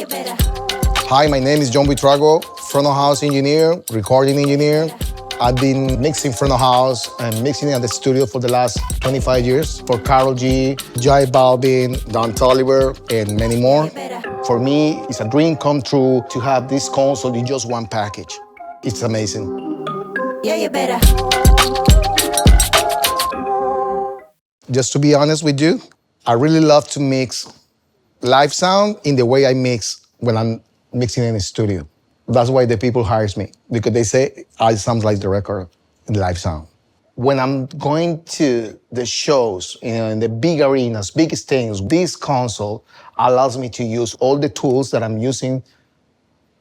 Hi, my name is John Buitrago, front of house engineer, recording engineer. I've been mixing front of house and mixing at the studio for the last 25 years for Karol G, Balvin, Toliver, and many more. For me, it's a dream come true to have this console in just one package. It's amazing. Yeah, you better. Just to be honest with you, I really love to mix live sound in the way I mix when I'm mixing in the studio. That's why the people hires me, because they say I sound like the record in live sound. When I'm going to the shows, in the big arenas, big stages, this console allows me to use all the tools that I'm using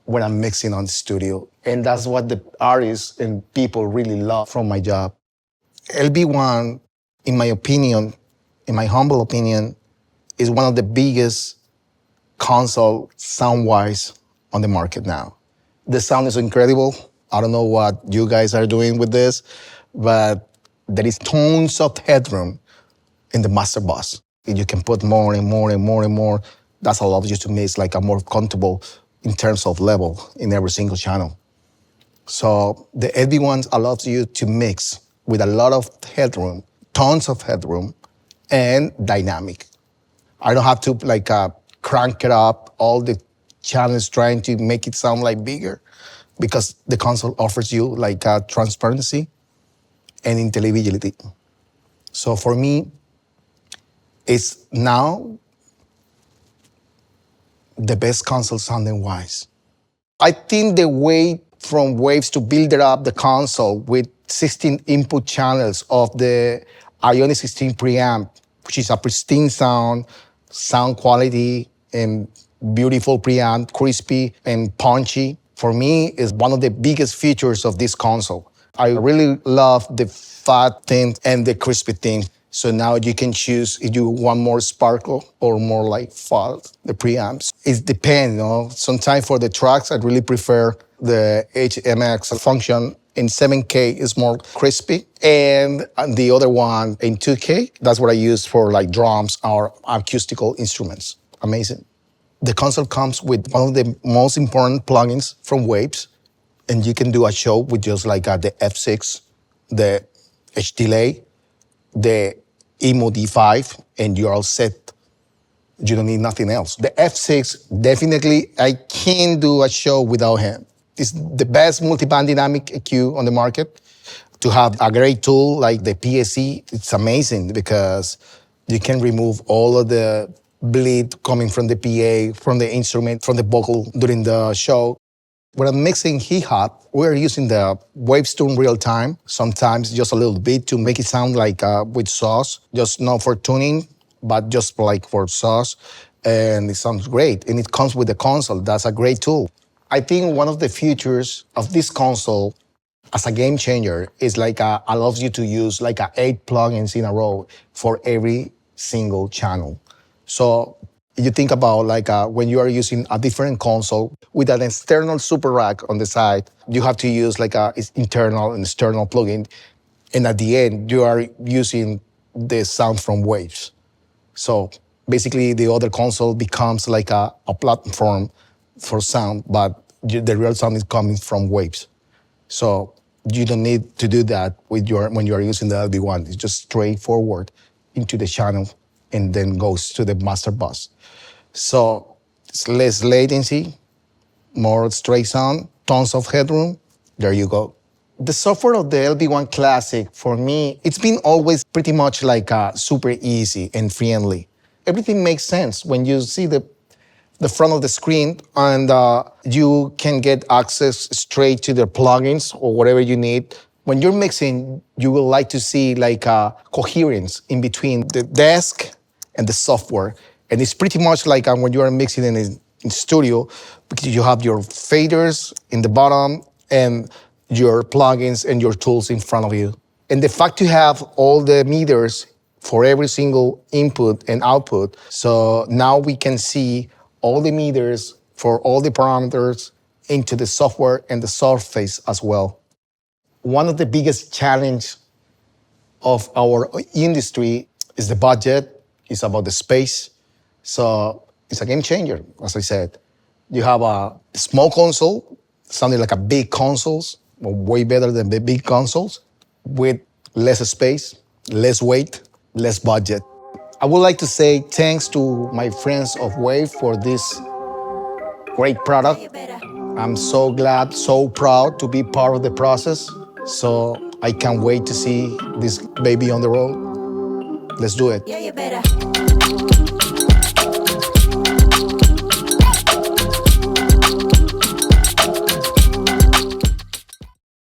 when I'm mixing on the studio. And that's what the artists and people really love from my job. LV1, in my opinion, in my humble opinion, is one of the biggest console sound-wise on the market now. The sound is incredible. I don't know what you guys are doing with this, but there is tons of headroom in the master bus. You can put more and more and more and more. That allows you to mix like a more comfortable in terms of level in every single channel. So the LV1 allows you to mix with a lot of headroom, tons of headroom, and dynamic. I don't have to crank it up, all the channels trying to make it sound like bigger, because the console offers you transparency and intelligibility. So for me, it's now the best console sounding wise. I think the way from waves to build it up the console with 16 input channels of the Ionic 16 preamp, which is a pristine sound quality, and beautiful preamp, crispy and punchy, for me is one of the biggest features of this console. I really love the fat tint and the crispy tint. So now you can choose if you want more sparkle or more like fuzz, the preamps. It depends, Sometimes for the tracks, I really prefer the HMX function in 7K is more crispy. And the other one in 2K, that's what I use for drums or acoustical instruments. Amazing. The console comes with one of the most important plugins from Waves. And you can do a show with just the F6, the H delay, the Emo D5, and you're all set. You don't need nothing else. The F6, definitely, I can't do a show without him. It's the best multiband dynamic EQ on the market. To have a great tool like the PSE, it's amazing because you can remove all of the bleed coming from the PA, from the instrument, from the vocal during the show. When I'm mixing hi-hat, we're using the Waves tune real time, sometimes just a little bit to make it sound like with sauce, just not for tuning, but just for sauce. And it sounds great. And it comes with the console. That's a great tool. I think one of the features of this console as a game changer is allows you to use 8 plugins in a row for every single channel. So you think about when you are using a different console with an external super rack on the side, you have to use a internal and external plugin. And at the end, you are using the sound from Waves. So basically the other console becomes a platform for sound, but the real sound is coming from Waves. So you don't need to do that when you are using the LV1. It's just straightforward into the channel and then goes to the master bus. So it's less latency, more straight sound, tons of headroom. There you go. The software of the LV1 Classic, for me, it's been always pretty much super easy and friendly. Everything makes sense when you see the front of the screen, and you can get access straight to the plugins or whatever you need. When you're mixing, you will like to see coherence in between the desk and the software. And it's pretty much when you are mixing in studio, because you have your faders in the bottom and your plugins and your tools in front of you. And the fact to have all the meters for every single input and output, so now we can see all the meters for all the parameters into the software and the surface as well. One of the biggest challenges of our industry is the budget, it's about the space. So it's a game changer, as I said. You have a small console, sounding like a big consoles, way better than the big consoles, with less space, less weight, less budget. I would like to say thanks to my friends of Wave for this great product. I'm so glad, so proud to be part of the process. So I can't wait to see this baby on the road. Let's do it.